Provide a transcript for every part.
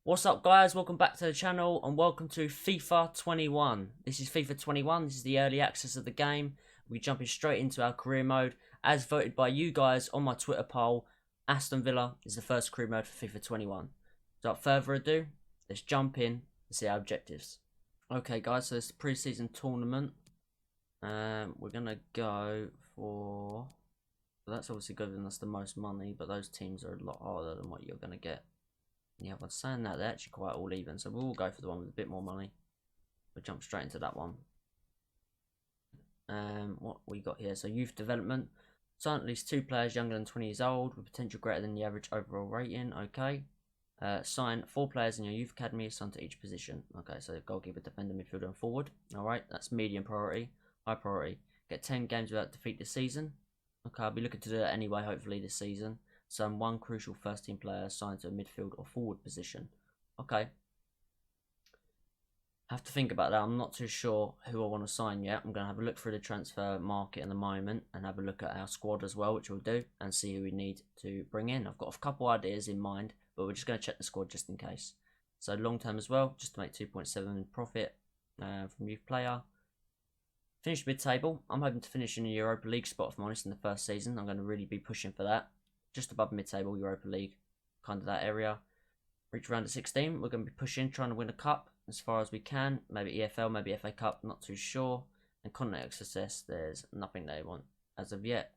What's up, guys? Welcome back to the channel and welcome to FIFA 21. This is FIFA 21. This is the early access of the game. We're jumping straight into our career mode. As voted by you guys on my Twitter poll, Aston Villa is the first career mode for FIFA 21. Without further ado, let's jump in and see our objectives. Okay, guys, so it's the pre-season tournament. We're going to go for... Well, that's obviously giving us the most money, but those teams are a lot harder than what you're going to get. Yeah, but saying that, they're actually quite all even, so we'll go for the one with a bit more money. We'll jump straight into that one. What we got here, so youth development. Sign at least 2 players younger than 20 years old with potential greater than the average overall rating. Okay. Sign 4 players in your youth academy assigned to each position. Okay, so goalkeeper, defender, midfielder and forward. Alright, that's medium priority. High priority. Get 10 games without defeat this season. Okay, I'll be looking to do that anyway, hopefully this season. So one crucial first team player assigned to a midfield or forward position. Okay. Have to think about that. I'm not too sure who I want to sign yet. I'm going to have a look through the transfer market in the moment and have a look at our squad as well, which we'll do, and see who we need to bring in. I've got a couple ideas in mind, but we're just going to check the squad just in case. So long term as well, just to make 2.7 profit from youth player. Finish mid-table. I'm hoping to finish in the Europa League spot, if I'm honest, in the first season. I'm going to really be pushing for that. Just above mid-table, Europa League, kind of that area. Reach round of 16, we're going to be pushing, trying to win a cup as far as we can. Maybe EFL, maybe FA Cup, not too sure. And continental success, there's nothing they want as of yet.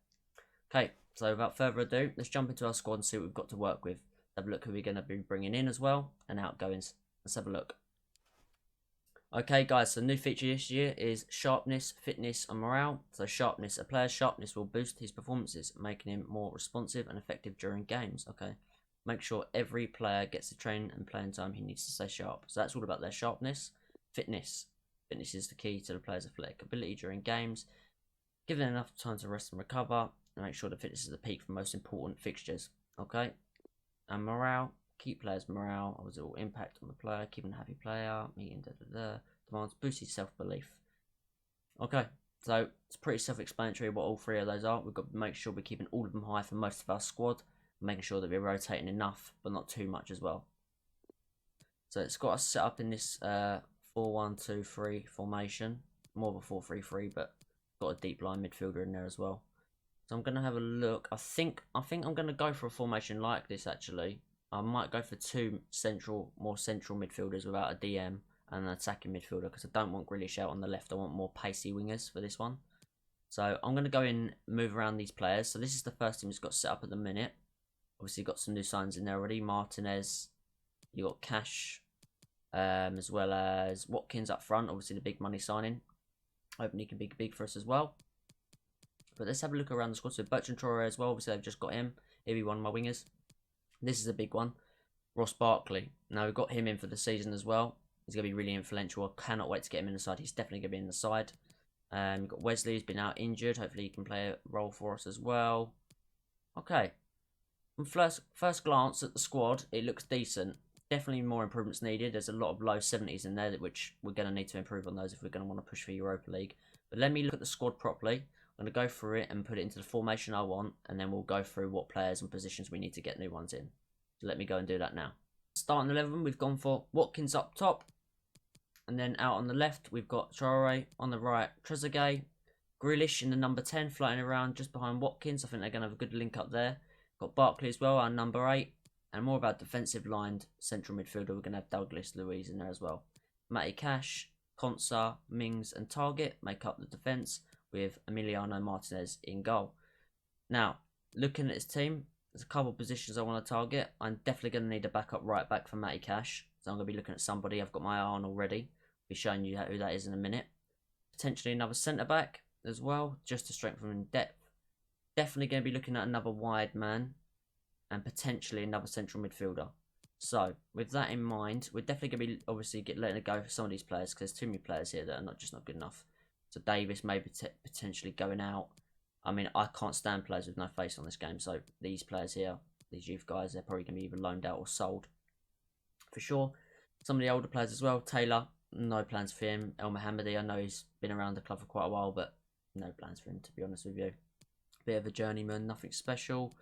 Okay, so without further ado, let's jump into our squad and see what we've got to work with. Have a look who we're going to be bringing in as well, and outgoings. Let's have a look. Okay guys, so new feature this year is sharpness, fitness and morale. So sharpness, a player's sharpness will boost his performances, making him more responsive and effective during games. Okay, make sure every player gets the training and playing time he needs to stay sharp. So that's all about their sharpness. Fitness is the key to the player's athletic ability during games. Give them enough time to rest and recover, and make sure the fitness is the peak for most important fixtures. Okay, and morale. Keep players' morale, obviously it will impact on the player, keeping a happy player, meeting demands, boost his self-belief. Okay, so it's pretty self-explanatory what all 3 of those are. We've got to make sure we're keeping all of them high for most of our squad, making sure that we're rotating enough, but not too much as well. So it's got us set up in this 4-1-2-3 formation, more of a 4-3-3, but got a deep line midfielder in there as well. So I'm going to have a look. I think I'm going to go for a formation like this actually. I might go for 2 more central midfielders without a DM and an attacking midfielder, because I don't want Grealish out on the left. I want more pacey wingers for this one. So I'm going to go in, move around these players. So this is the first team that's got set up at the minute. Obviously got some new signs in there already. Martinez, you got Cash, as well as Watkins up front. Obviously the big money signing. Hoping he can be big for us as well. But let's have a look around the squad. So Bertrand Traore as well. Obviously I've just got him. He'll be one of my wingers. This is a big one. Ross Barkley. Now we've got him in for the season as well. He's going to be really influential. I cannot wait to get him in the side. He's definitely going to be in the side. We've got Wesley, who's been out injured. Hopefully he can play a role for us as well. Okay. From first glance at the squad, it looks decent. Definitely more improvements needed. There's a lot of low 70s in there, which we're going to need to improve on those if we're going to want to push for Europa League. But let me look at the squad properly. I'm going to go through it and put it into the formation I want, and then we'll go through what players and positions we need to get new ones in. So let me go and do that now. Starting 11, we've gone for Watkins up top, and then out on the left we've got Traore, on the right Trezeguet, Grealish in the number 10 floating around just behind Watkins. I think they're going to have a good link up there. Got Barkley as well, our number 8, and more about defensive lined central midfielder. We're going to have Douglas Luiz in there as well. Matty Cash, Konsa, Mings and Target make up the defence, with Emiliano Martinez in goal. Now, looking at his team, there's a couple of positions I want to target. I'm definitely going to need a backup right back for Matty Cash. So I'm going to be looking at somebody. I've got my eye on already. I'll be showing you who that is in a minute. Potentially another centre back as well, just to strengthen in depth. Definitely going to be looking at another wide man. And potentially another central midfielder. So, with that in mind, we're definitely going to be obviously letting it go for some of these players, because there's too many players here that are not good enough. So Davis may be potentially going out. I mean, I can't stand players with no face on this game. So these players here, these youth guys, they're probably going to be either loaned out or sold. For sure. Some of the older players as well. Taylor, no plans for him. El Mohammadi, I know he's been around the club for quite a while, but no plans for him, to be honest with you. Bit of a journeyman, nothing special.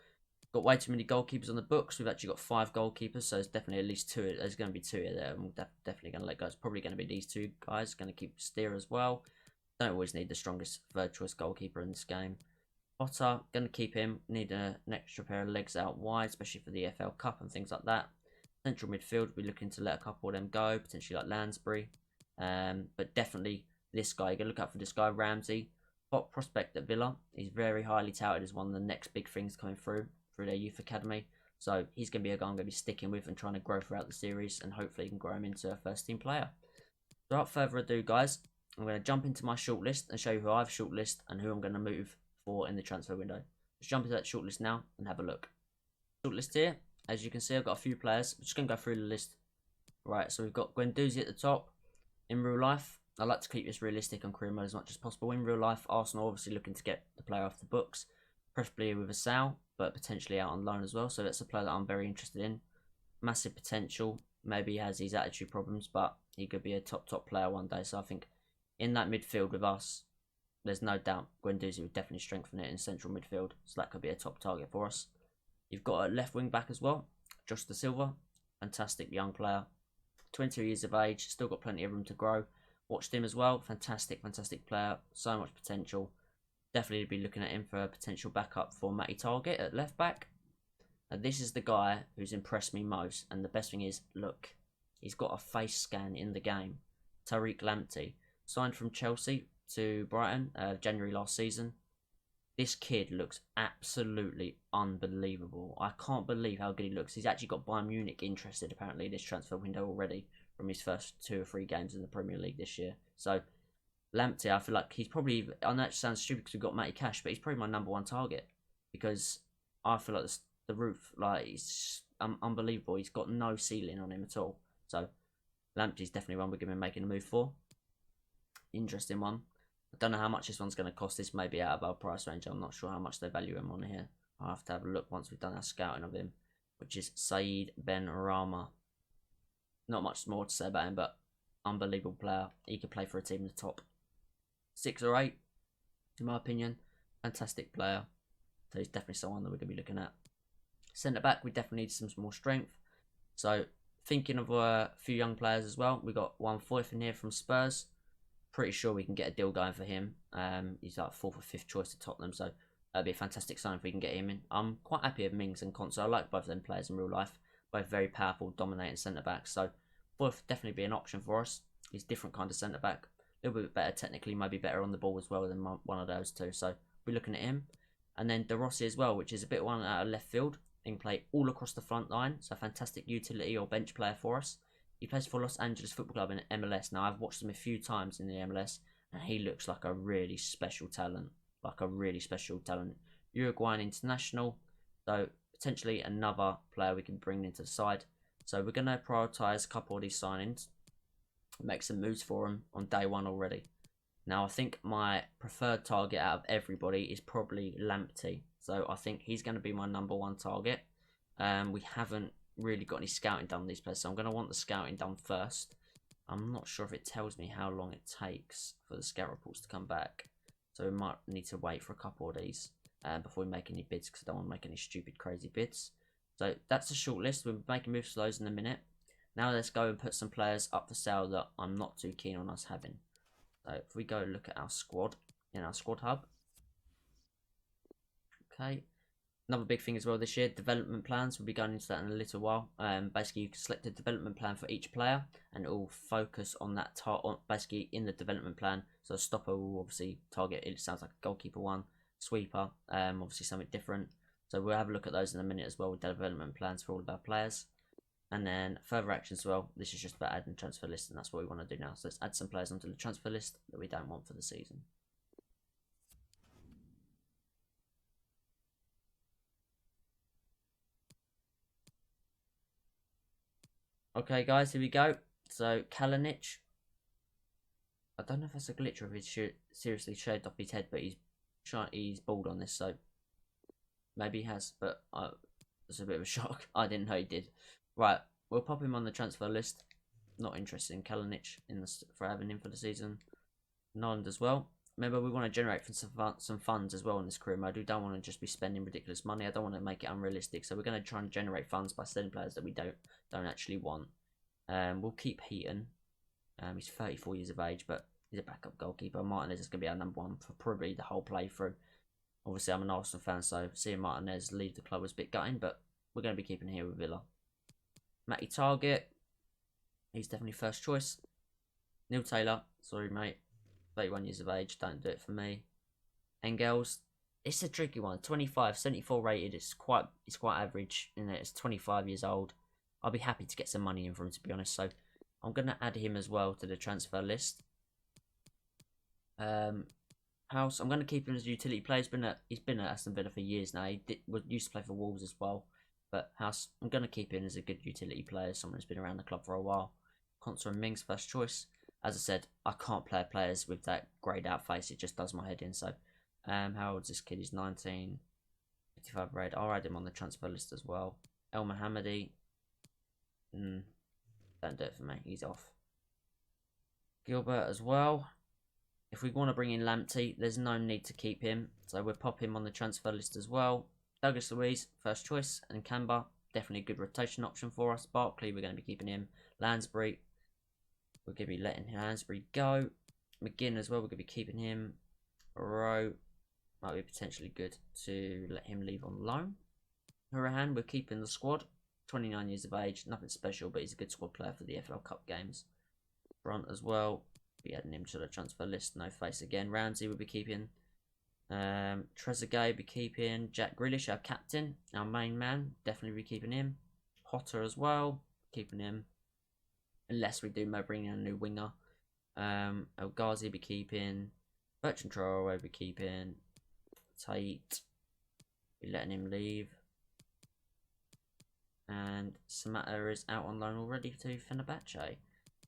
Got way too many goalkeepers on the books. We've actually got 5 goalkeepers, so there's definitely at least 2. There's going to be 2 there, and we're definitely going to let go. It's probably going to be these 2 guys. Going to keep Steer as well. Don't always need the strongest third choice goalkeeper in this game. Potter, going to keep him. Need an extra pair of legs out wide, especially for the FL Cup and things like that. Central midfield, we're looking to let a couple of them go, potentially like Lansbury. But definitely this guy. You're going to look out for this guy, Ramsey. Top prospect at Villa. He's very highly touted as one of the next big things coming through their youth academy. So he's going to be a guy I'm going to be sticking with and trying to grow throughout the series, and hopefully can grow him into a first team player. So without further ado, guys, I'm going to jump into my shortlist and show you who I've shortlisted and who I'm going to move for in the transfer window. Let's jump into that shortlist now and have a look. Shortlist here, as you can see, I've got a few players. I'm just going to go through the list. Right, so we've got Guendouzi at the top. In real life, I like to keep this realistic on career mode as much as possible. In real life, Arsenal obviously looking to get the player off the books, preferably with a sale, but potentially out on loan as well. So that's a player that I'm very interested in. Massive potential. Maybe he has these attitude problems, but he could be a top player one day. So I think in that midfield with us, there's no doubt Guendouzi would definitely strengthen it in central midfield. So that could be a top target for us. You've got a left wing back as well, Josh Da Silva. Fantastic young player. 20 years of age, still got plenty of room to grow. Watched him as well. Fantastic player. So much potential. Definitely be looking at him for a potential backup for Matty Target at left back. And this is the guy who's impressed me most. And the best thing is, look, he's got a face scan in the game. Tariq Lamptey, signed from Chelsea to Brighton January last season. This kid looks absolutely unbelievable. I can't believe how good he looks. He's actually got Bayern Munich interested apparently this transfer window already from his first 2 or 3 games in the Premier League this year. So Lamptey, I feel like he's probably, I know it sounds stupid because we've got Matty Cash, but he's probably my number 1 target because I feel like the roof, like, he's unbelievable. He's got no ceiling on him at all. So Lamptey's definitely one we're going to be making a move for. Interesting one. I don't know how much this one's going to cost. This may be out of our price range. I'm not sure how much they value him on here. I'll have to have a look once we've done our scouting of him, which is Saeed Ben Rama. Not much more to say about him, but unbelievable player. He could play for a team in the top 6 or 8, in my opinion. Fantastic player. So he's definitely someone that we're going to be looking at. Centre back, we definitely need some more strength. So thinking of a few young players as well. We got one Foyth in here from Spurs. Pretty sure we can get a deal going for him. He's like 4th or 5th choice to Tottenham, so that'd be a fantastic sign if we can get him in. I'm quite happy with Mings and Cant. I like both of them players in real life. Both very powerful, dominating centre backs. So Foyth definitely be an option for us. He's a different kind of centre back. A little bit better technically, maybe better on the ball as well than one of those two. So we're looking at him. And then De Rossi as well, which is a bit one out of left field. He can play all across the front line. So fantastic utility or bench player for us. He plays for Los Angeles Football Club in MLS. Now, I've watched him a few times in the MLS, and he looks like a really special talent. Uruguayan international, so potentially another player we can bring into the side. So we're going to prioritise a couple of these signings, make some moves for him on day 1 already. Now, I think my preferred target out of everybody is probably Lamptey. So I think he's going to be my number 1 target. We haven't really got any scouting done on these players, so I'm going to want the scouting done first. I'm not sure if it tells me how long it takes for the scout reports to come back, so we might need to wait for a couple of these before we make any bids, because I don't want to make any stupid crazy bids. So that's the short list. We'll be making moves for those in a minute. Now let's go and put some players up for sale that I'm not too keen on us having. So if we go look at our squad in our squad hub. Okay. Another big thing as well this year, development plans. We'll be going into that in a little while. Basically, you can select a development plan for each player, and it will focus on that basically in the development plan. So a stopper will obviously target, it sounds like a goalkeeper one, sweeper, obviously something different. So we'll have a look at those in a minute as well with development plans for all of our players. And then further actions as well. This is just about adding transfer list, and that's what we want to do now. So let's add some players onto the transfer list that we don't want for the season. Okay, guys, here we go. So, Kalinic. I don't know if that's a glitch or if he's seriously shaved off his head, but he's bald on this, so maybe he has, but it's a bit of a shock. I didn't know he did. Right, we'll pop him on the transfer list. Not interested in Kalinic for having him for the season. Noland as well. remember, we want to generate some funds as well in this career mode. We don't want to just be spending ridiculous money. I don't want to make it unrealistic. So we're going to try and generate funds by selling players that we don't actually want. We'll keep Heaton. He's 34 years of age, but he's a backup goalkeeper. Martinez is going to be our #1 for probably the whole playthrough. Obviously, I'm an Arsenal fan, so seeing Martinez leave the club was a bit gutting, but we're going to be keeping him here with Villa. Matty Target. He's definitely first choice. Neil Taylor. Sorry, mate. 31 years of age. Don't do it for me. Engels. It's a tricky one. 25, 74 rated. It's quite average. You know, it's 25 years old. I'll be happy to get some money in for him, to be honest. So I'm going to add him as well to the transfer list. House. I'm going to keep him as a utility player. He's been at Aston Villa for years now. He used to play for Wolves as well. But House, I'm going to keep him as a good utility player. Someone who's been around the club for a while. Conser and Mings, first choice. As I said, I can't play players with that greyed out face. It just does my head in. So, how old is this kid? He's 19. 55 red. I'll add him on the transfer list as well. El Mohammadi. Don't do it for me. He's off. Gilbert as well. If we want to bring in Lamptey, there's no need to keep him. So we'll pop him on the transfer list as well. Douglas Luiz, first choice. And Canberra, definitely a good rotation option for us. Barkley, we're going to be keeping him. Lansbury, we're going to be letting Lansbury go. McGinn as well, we're going to be keeping him. Rowe, might be potentially good to let him leave on loan. Hurahan, we're keeping the squad. 29 years of age, nothing special, but he's a good squad player for the FL Cup games. Brunt as well, be adding him to the transfer list. No face again. Ramsey will be keeping. Trezeguet be keeping. Jack Grealish, our captain, our main man, definitely be keeping him. Potter as well, keeping him. Unless we do bring in a new winger. El Ghazi be keeping. Bertrand Traore be keeping. Tate, be letting him leave. And Samatta is out on loan already to Fenerbahce.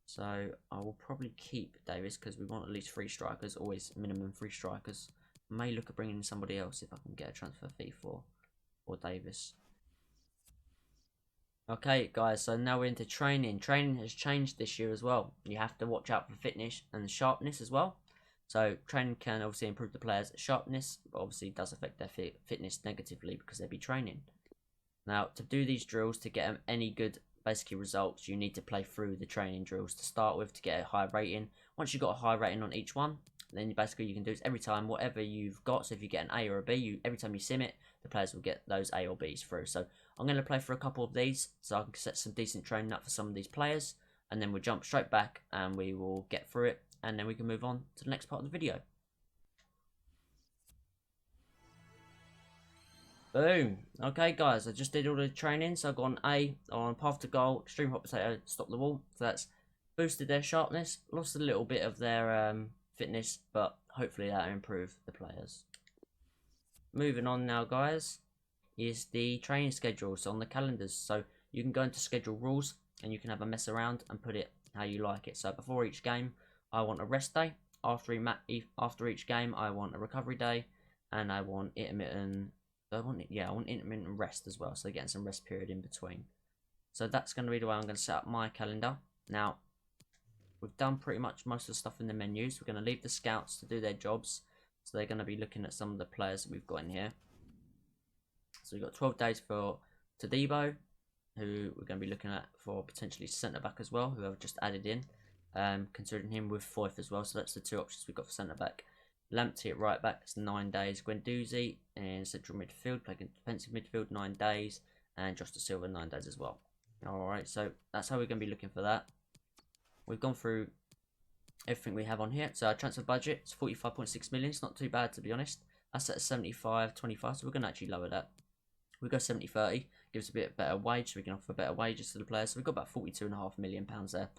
So I will probably keep Davis because we want at least 3 strikers, always minimum 3 strikers. May look at bringing in somebody else if I can get a transfer fee for Davis. Okay, guys, so now we're into training. Training has changed this year as well. You have to watch out for fitness and sharpness as well. So training can obviously improve the players' sharpness, but obviously does affect their fitness negatively because they'll be training. Now, to do these drills, to get any good basically results, you need to play through the training drills to start with to get a high rating. Once you've got a high rating on each one, then basically you can do is every time whatever you've got. So if you get an A or a B, every time you sim it, the players will get those A or Bs through. So I'm going to play for a couple of these so I can set some decent training up for some of these players, and then we'll jump straight back and we will get through it, and then we can move on to the next part of the video. Boom. Okay, guys, I just did all the training. So I've got an A on path to goal, extreme hot potato, stop the wall. So that's boosted their sharpness, lost a little bit of their fitness, but hopefully that'll improve the players. Moving on now, guys, is the training schedules on the calendars. So you can go into schedule rules and you can have a mess around and put it how you like it. So before each game, I want a rest day. After each game, I want a recovery day, and I want intermittent. I want intermittent rest as well, so getting some rest period in between. So that's going to be the way I'm going to set up my calendar. Now, we've done pretty much most of the stuff in the menus. We're going to leave the scouts to do their jobs. So they're going to be looking at some of the players that we've got in here. So we've got 12 days for Todibo, who we're going to be looking at for potentially centre-back as well, who I've just added in. Considering him with Foyth as well, so that's the 2 options we've got for centre-back. Lamptey at right back, it's 9 days. Guendouzi in central midfield, playing defensive midfield, 9 days. And Josh Da Silva, 9 days as well. Alright, so that's how we're going to be looking for that. We've gone through everything we have on here. So our transfer budget is 45.6 million. It's not too bad, to be honest. That's at 75.25, so we're going to actually lower that. We go 70-30, gives a bit better wage, so we can offer better wages to the players. So we've got about £42.5 million there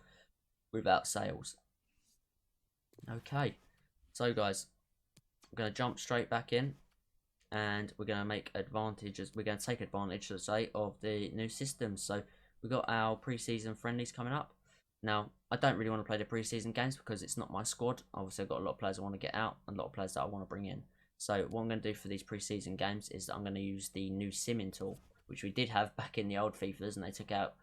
without sales. Okay, so guys, we're going to jump straight back in, and we're going to make advantages. We're going to take advantage, let's say, of the new system. So we've got our pre-season friendlies coming up. Now, I don't really want to play the pre-season games because it's not my squad. Obviously, I've got a lot of players I want to get out and a lot of players that I want to bring in. So what I'm going to do for these pre-season games is that I'm going to use the new simming tool, which we did have back in the old Fifas, and they took out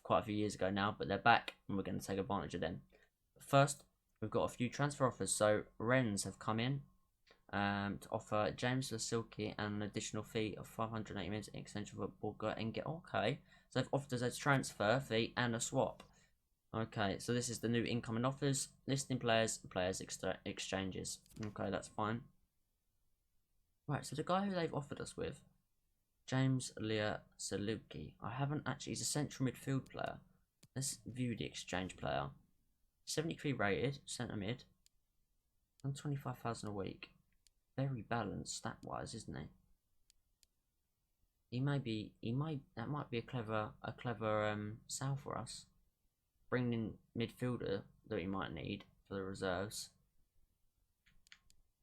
quite a few years ago now, but they're back, and we're going to take advantage of them. First, we've got a few transfer offers. So Rennes have come in to offer James Lasilki an additional fee of 580 minutes in extension for Borga and get okay. So they've offered us a transfer fee and a swap. Okay, so this is the new incoming offers, listing players, players exchanges. Okay, that's fine. Right, so the guy who they've offered us with, James Lasilki. I haven't actually, he's a central midfield player. Let's view the exchange player. 73 rated, centre mid. On 25,000 a week. Very balanced stat wise, isn't he? That might be a clever sell for us. Bringing in midfielder that we might need for the reserves.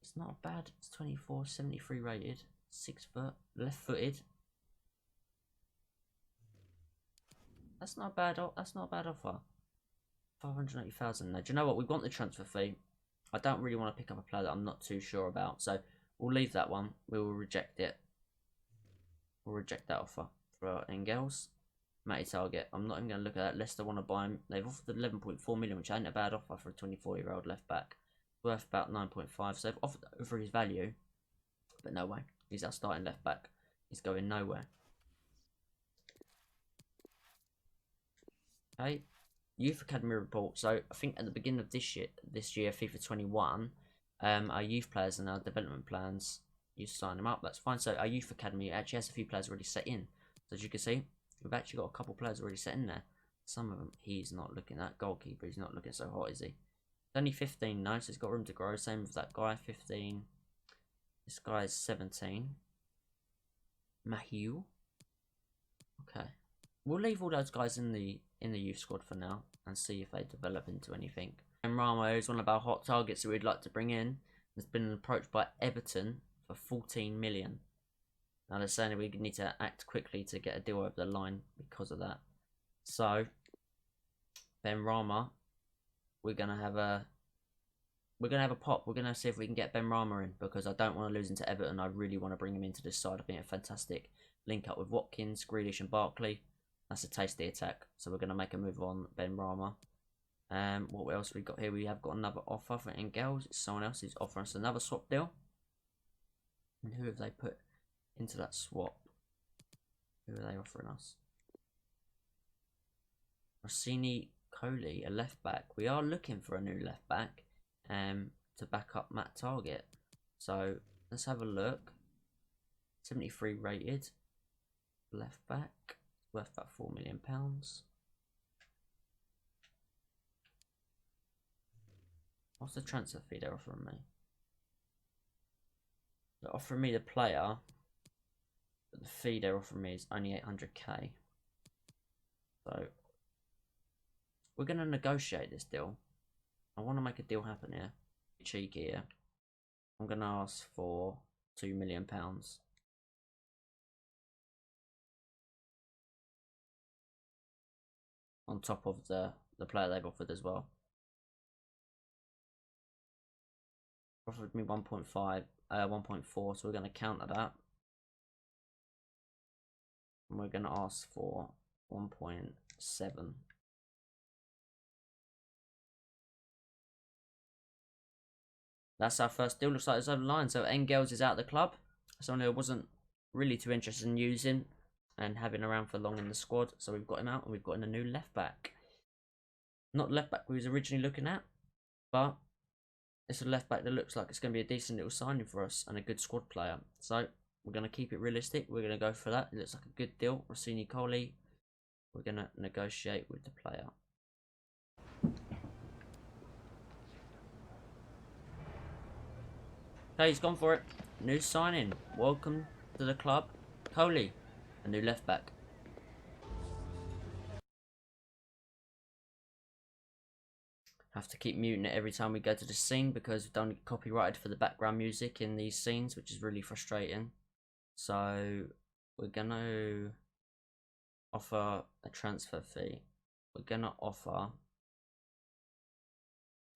It's not bad. It's 24, 73 rated, 6 foot, left footed. That's not a bad. That's not a bad offer. 580,000. Now, do you know what? We want the transfer fee. I don't really want to pick up a player that I'm not too sure about, so we'll leave that one. We will reject it. We'll reject that offer for Engels. Matty Target. I'm not even going to look at that. Leicester want to buy him. They've offered 11.4 million, which ain't a bad offer for a 24-year-old left back. Worth about 9.5. So they've offered over his value, but no way. He's our starting left back. He's going nowhere. Okay. Youth Academy report. So I think at the beginning of this year, FIFA 21, our youth players and our development plans, you sign them up. That's fine. So our youth academy actually has a few players already set in. So as you can see, we've actually got a couple players already set in there. Some of them he's not looking at. Goalkeeper, he's not looking so hot, is he? Only 15 now, so he's got room to grow. Same with that guy, 15. This guy is 17. Mahiu. Okay, we'll leave all those guys in the youth squad for now and see if they develop into anything. And Ramo is one of our hot targets that we'd like to bring in. Has been approached by Everton for 14 million. Now they're saying that we need to act quickly to get a deal over the line because of that. So Ben Rama, we're gonna have a pop. We're gonna see if we can get Ben Rama in because I don't want to lose him to Everton. I really want to bring him into this side. I think a fantastic link up with Watkins, Grealish, and Barkley. That's a tasty attack. So we're gonna make a move on Ben Rama. What else we got here? We have got another offer for Engels. It's someone else who's offering us another swap deal. And who have they put into that swap? Who are they offering us? Rossini Coley, a left back. We are looking for a new left back to back up Matt Target. So let's have a look. 73 rated left back, worth about £4 million. What's the transfer fee they're offering me? They're offering me the player, but the fee they're offering me is only 800k. So we're going to negotiate this deal. I want to make a deal happen here. Cheeky here. I'm going to ask for £2 million. On top of the player they've offered as well. Offered me 1.5, 1.4, so we're going to counter that. And we're going to ask for 1.7. That's our first deal. Looks like it's over the line. So Engels is out of the club. Someone who I wasn't really too interested in using and having around for long in the squad. So we've got him out and we've got in a new left back. Not the left back we was originally looking at, but it's a left back that looks like it's going to be a decent little signing for us and a good squad player. So we're going to keep it realistic. We're going to go for that. It looks like a good deal. Rossini Coley. We're going to negotiate with the player. Okay, he's gone for it. New signing. Welcome to the club. Coley, a new left back. Have to keep muting it every time we go to the scene because we don't get copyrighted for the background music in these scenes, which is really frustrating. So we're gonna offer a transfer fee. We're gonna offer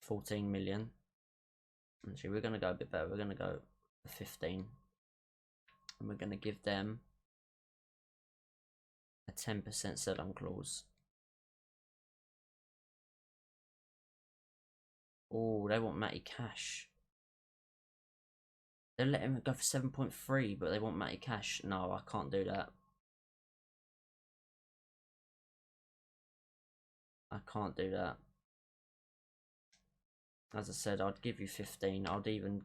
14 million. Actually, we're gonna go a bit better. We're gonna go 15, and we're gonna give them a 10% sell-on clause. Oh, they want Matty Cash. They're letting him go for 7.3, but they want Matty Cash. No, I can't do that. I can't do that. As I said, I'd give you 15. I'd even,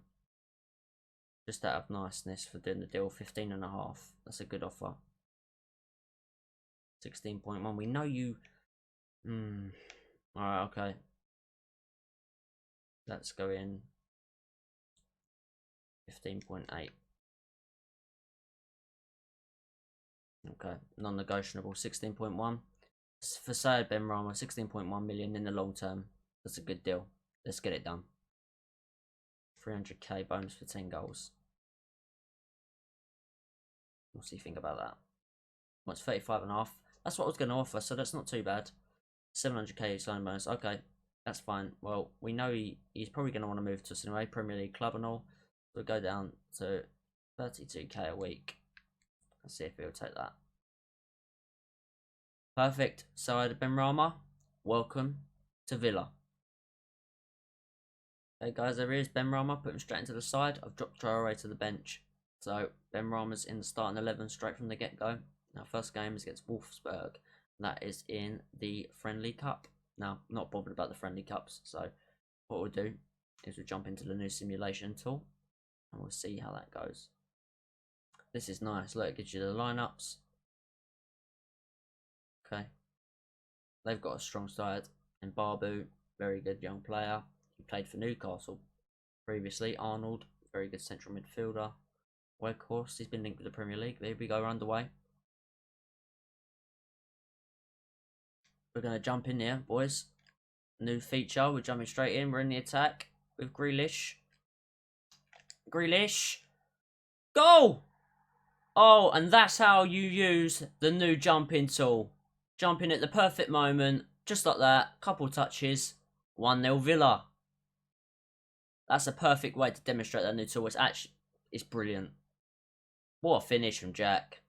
just out of niceness for doing the deal, 15.5. That's a good offer. 16.1. We know you. Alright, okay. Let's go in 15.8. Okay, non-negotiable. 16.1. For Sayed Benrahma, 16.1 million in the long term. That's a good deal. Let's get it done. 300k bonus for 10 goals. What's he think about that? What's 35.5? That's what I was going to offer, so that's not too bad. 700k sign bonus. Okay, that's fine. Well, we know he's probably going to want to move to us anyway. Premier League club and all. We'll go down to 32k a week. Let's see if he'll take that. Perfect. Sayed Benrahma, welcome to Villa. Okay, guys, there he is. Benrahma, put him straight into the side. I've dropped Traore to the bench. So, Benrahma's in the starting 11 straight from the get-go. Now, first game is against Wolfsburg. That is in the Friendly Cup. Now, not bothered about the Friendly Cups. So, what we'll do is we'll jump into the new simulation tool. And we'll see how that goes. This is nice. Look, it gives you the lineups. Okay. They've got a strong side. And Barbu, very good young player. He played for Newcastle previously. Arnold, very good central midfielder. Weghorst, he's been linked with the Premier League. There we go, we're underway. We're going to jump in here, boys. New feature, we're jumping straight in. We're in the attack with Grealish. Grealish. Goal! Oh, and that's how you use the new jumping tool. Jumping at the perfect moment, just like that. Couple touches. 1-0 Villa. That's a perfect way to demonstrate that new tool. It's brilliant. What a finish from Jack.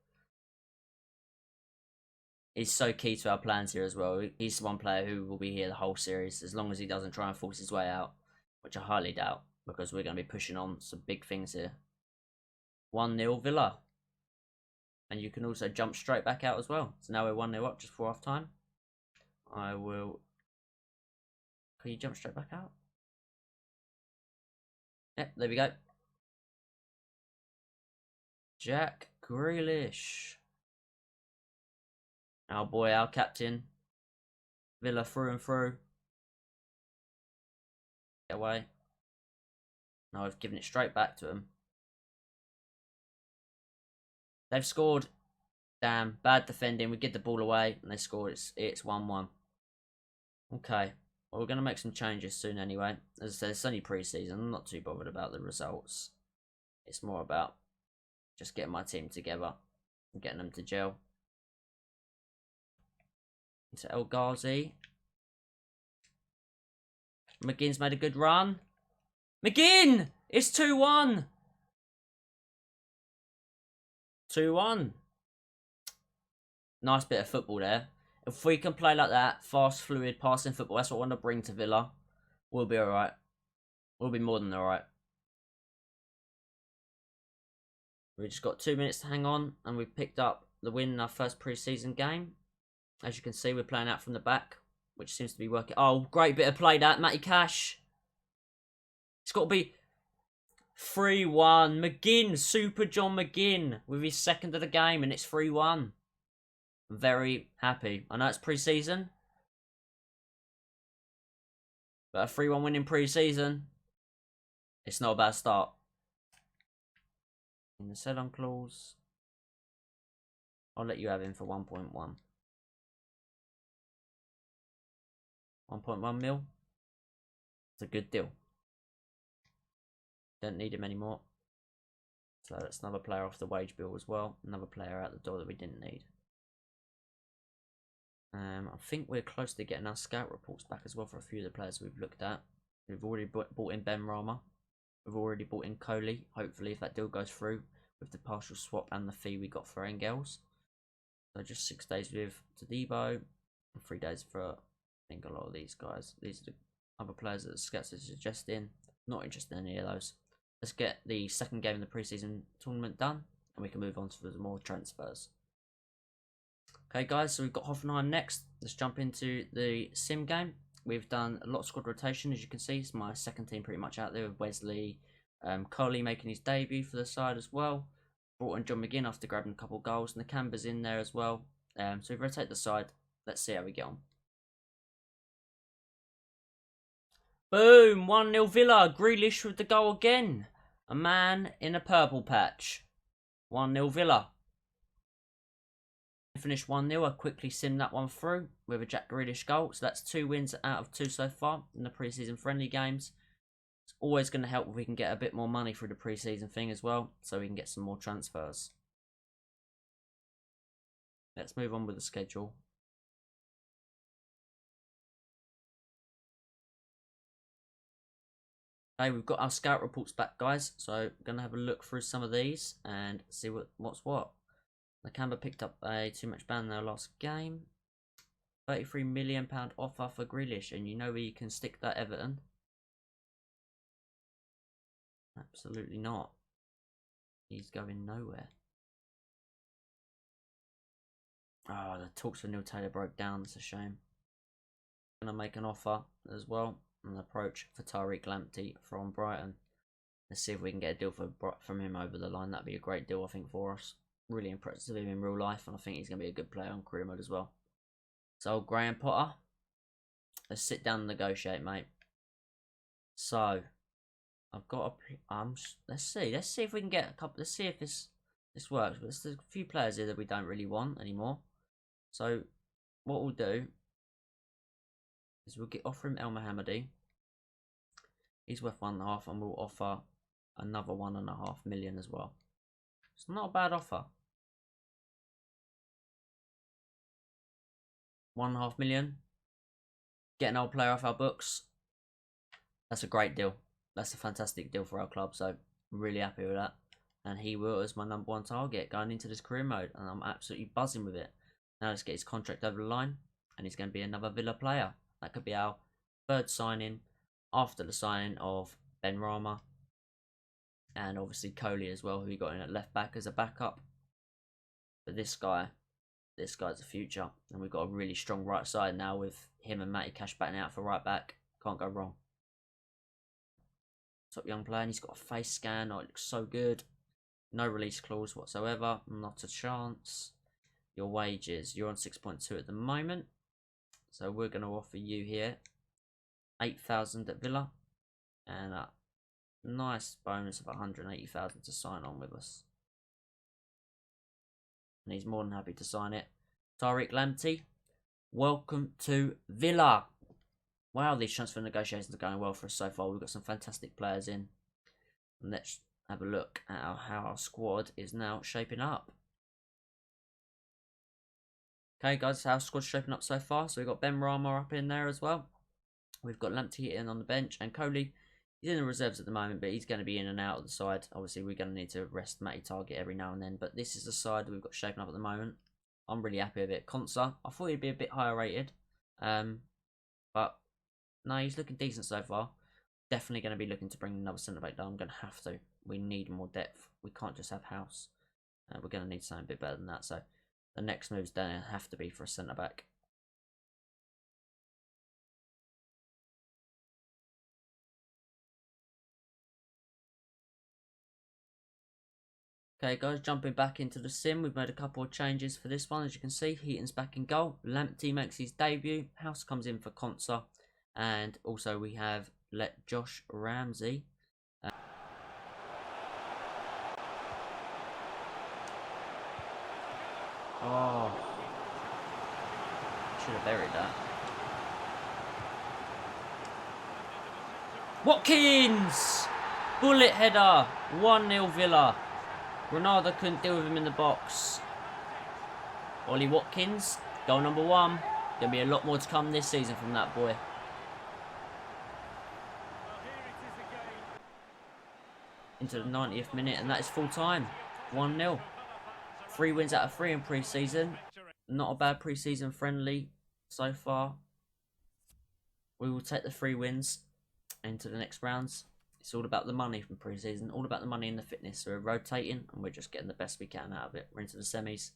He's so key to our plans here as well. He's one player who will be here the whole series, as long as he doesn't try and force his way out, which I highly doubt, because we're going to be pushing on some big things here. 1-0 Villa. And you can also jump straight back out as well. So now we're 1-0 up just before half time. I will... Can you jump straight back out? Yep, there we go. Jack Grealish. Our boy, our captain. Villa through and through. Get away. Now I've given it straight back to him. They've scored. Damn, bad defending. We get the ball away and they scored. It's 1-1. Okay. Well, we're going to make some changes soon anyway. As I said, it's only pre-season. I'm not too bothered about the results. It's more about just getting my team together and getting them to gel. Into El Ghazi. McGinn's made a good run. McGinn! It's 2-1. 2-1. Nice bit of football there. If we can play like that, fast, fluid, passing football, that's what I want to bring to Villa. We'll be alright. We'll be more than alright. We've just got 2 minutes to hang on, and we've picked up the win in our first pre-season game. As you can see, we're playing out from the back, which seems to be working. Oh, great bit of play that, Matty Cash. It's got to be 3-1. McGinn, Super John McGinn, with his second of the game, and it's 3-1. Very happy. I know it's pre-season, but a 3-1 win in pre-season, it's not a bad start. In the sell-on clause, I'll let you have him for 1.1. 1.1 mil. It's a good deal. Don't need him anymore. So that's another player off the wage bill as well. Another player out the door that we didn't need. I think we're close to getting our scout reports back as well for a few of the players we've looked at. We've already bought in Benrahma. We've already bought in Coley. Hopefully, if that deal goes through with the partial swap and the fee we got for Engels. So just 6 days with Todibo and 3 days for, I think, a lot of these guys. These are the other players that the scouts are suggesting. Not interested in any of those. Let's get the second game of the preseason tournament done, and we can move on to the more transfers. Okay, guys, so we've got Hoffenheim next. Let's jump into the sim game. We've done a lot of squad rotation, as you can see. It's my second team pretty much out there with Wesley Coley making his debut for the side as well. Brought in John McGinn after grabbing a couple of goals, and the Camber's in there as well. So we rotate the side. Let's see how we get on. Boom! 1-0 Villa. Grealish with the goal again. A man in a purple patch. 1-0 Villa. Finished 1-0. I quickly simmed that one through with a Jack Grealish goal. So that's 2 wins out of 2 so far in the pre-season friendly games. It's always going to help if we can get a bit more money through the pre-season thing as well, so we can get some more transfers. Let's move on with the schedule. Okay, we've got our scout reports back, guys. So we're going to have a look through some of these and see what's what. The Canberra picked up a 2-match ban in their last game. £33 million offer for Grealish, and you know where you can stick that, Everton? Absolutely not. He's going nowhere. Oh, the talks for Neil Taylor broke down. That's a shame. Going to make an offer as well. An approach for Tariq Lamptey from Brighton. Let's see if we can get a deal from him over the line. That'd be a great deal, I think, for us. Really impressive of him in real life, and I think he's going to be a good player on career mode as well. So, Graham Potter, let's sit down and negotiate, mate. So, I've got a... let's see if we can get a couple... Let's see if this works. But there's a few players here that we don't really want anymore. So, what we'll do is we'll offer him El Mohammadi. He's worth 1.5, and we'll offer another 1.5 million as well. It's not a bad offer. 1.5 million. Get an old player off our books. That's a great deal. That's a fantastic deal for our club. So I'm really happy with that. And he was my #1 target going into this career mode, and I'm absolutely buzzing with it. Now let's get his contract over the line, and he's going to be another Villa player. That could be our 3rd signing after the signing of Ben Rama, and obviously Coley as well, who we got in at left back as a backup. But this guy's the future, and we've got a really strong right side now with him and Matty Cash batting out for right back. Can't go wrong. Top young player, and he's got a face scan. Oh, it looks so good. No release clause whatsoever. Not a chance. Your wages, you're on 6.2 at the moment. So we're going to offer you here 8,000 at Villa and a nice bonus of 180,000 to sign on with us. And he's more than happy to sign it. Tariq Lamptey, welcome to Villa. Wow, these transfer negotiations are going well for us so far. We've got some fantastic players in. And let's have a look at how our squad is now shaping up. Okay, guys, our squad's shaping up so far. So we've got Ben Rama up in there as well. We've got Lamptey in on the bench, and Coley, he's in the reserves at the moment, but he's going to be in and out of the side. Obviously, we're going to need to rest Matty Target every now and then, but this is the side that we've got shaping up at the moment. I'm really happy with it. Konsa, I thought he'd be a bit higher rated, but no, he's looking decent so far. Definitely going to be looking to bring another centre-back down. I'm going to have to. We need more depth. We can't just have House. We're going to need something a bit better than that, so the next moves going to have to be for a centre-back. Okay, guys, jumping back into the sim, we've made a couple of changes for this one. As you can see, Heaton's back in goal. Lamptey makes his debut. House comes in for Konsa. And also we have let Josh Ramsey. Oh. Should have buried that. Watkins! Bullet header. 1-0 Villa. Ronaldo couldn't deal with him in the box. Ollie Watkins, goal #1. Going to be a lot more to come this season from that boy. Into the 90th minute, and that is full time. 1-0. 3 wins out of 3 in pre-season. Not a bad pre-season friendly so far. We will take the 3 wins into the next rounds. It's all about the money from pre-season, all about the money and the fitness. So we're rotating and we're just getting the best we can out of it. We're into the semis.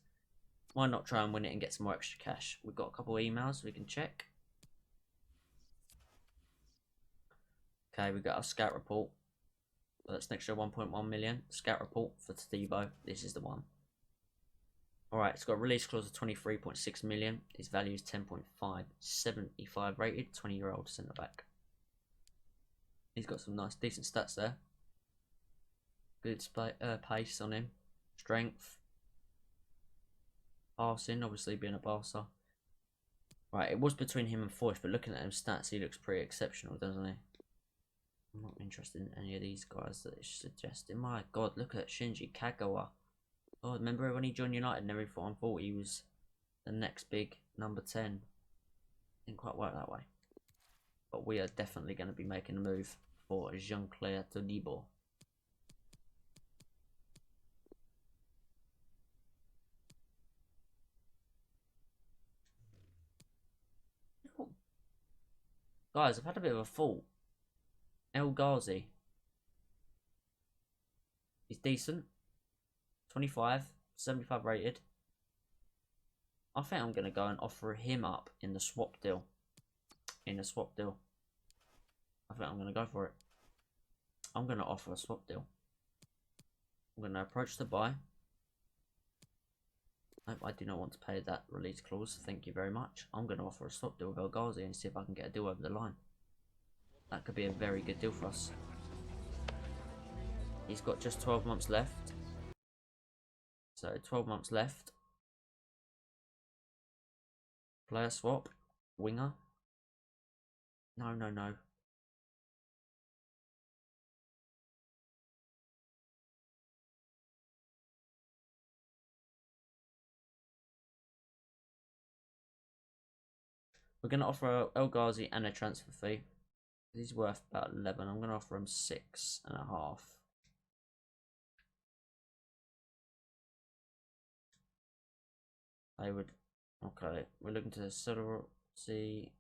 Why not try and win it and get some more extra cash? We've got a couple of emails we can check. Okay, we've got our scout report. That's an extra 1.1 million. Scout report for Tadibo. This is the one. Alright, it's got a release clause of 23.6 million. His value is 10.5. 75 rated, 20-year-old centre back. He's got some nice, decent stats there. Good pace on him. Strength. Passing, obviously being a Barca. Right, it was between him and Foyth, but looking at him stats, he looks pretty exceptional, doesn't he? I'm not interested in any of these guys that it's suggesting. My God, look at Shinji Kagawa. Oh, remember when he joined United and everyone thought he was the next big number 10? Didn't quite work that way. But we are definitely going to be making a move for Jean-Claire Todibo. Guys, I've had a bit of a thought. El Ghazi. He's decent. 25, 75 rated. I think I'm going to go and offer him up in the swap deal. I think I'm going to go for it. I'm going to offer a swap deal. I'm going to approach the buy. Nope, I do not want to pay that release clause. Thank you very much. I'm going to offer a swap deal with El Ghazi and see if I can get a deal over the line. That could be a very good deal for us. He's got just 12 months left. So 12 months left. Player swap. Winger. No. We're going to offer El Ghazi and a transfer fee. He's worth about 11. I'm going to offer him 6.5. I would. Okay, we're looking to sort of see.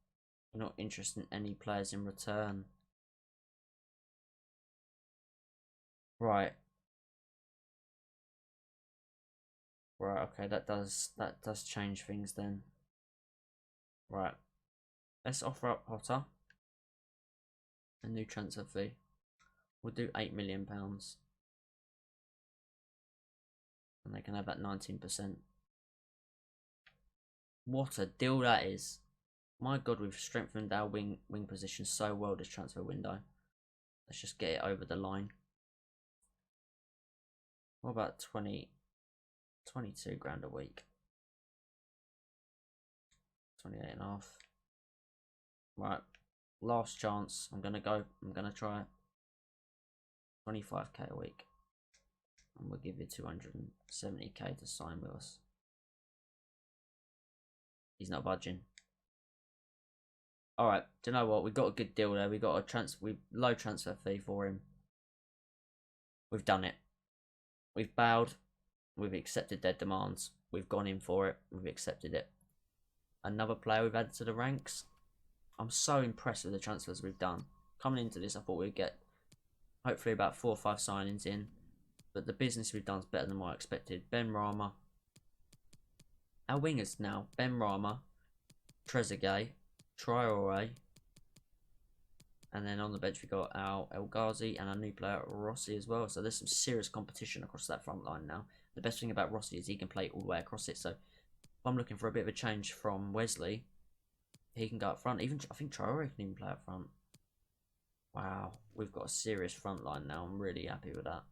We're not interested in any players in return. Right. Okay, that does change things then. Right. Let's offer up Potter. A new transfer fee. We'll do £8 million. And they can have that 19%. What a deal that is. My God, we've strengthened our wing position so well this transfer window. Let's just get it over the line. What about 22 grand a week? 28.5. Right. Last chance. I'm going to try 25k a week. And we'll give you 270k to sign with us. He's not budging. Alright, do you know what? We've got a good deal there. We got a low transfer fee for him. We've done it. We've bowed. We've accepted their demands. We've gone in for it. We've accepted it. Another player we've added to the ranks. I'm so impressed with the transfers we've done. Coming into this, I thought we'd get hopefully about 4 or 5 signings in. But the business we've done is better than what I expected. Ben Rama. Our wingers now. Ben Rama. Trezeguet. Traore. And then on the bench we got our El Ghazi and our new player Rossi as well. So there's some serious competition across that front line now. The best thing about Rossi is he can play all the way across it. So if I'm looking for a bit of a change from Wesley, he can go up front. Even I think Traore can even play up front. Wow, we've got a serious front line now. I'm really happy with that.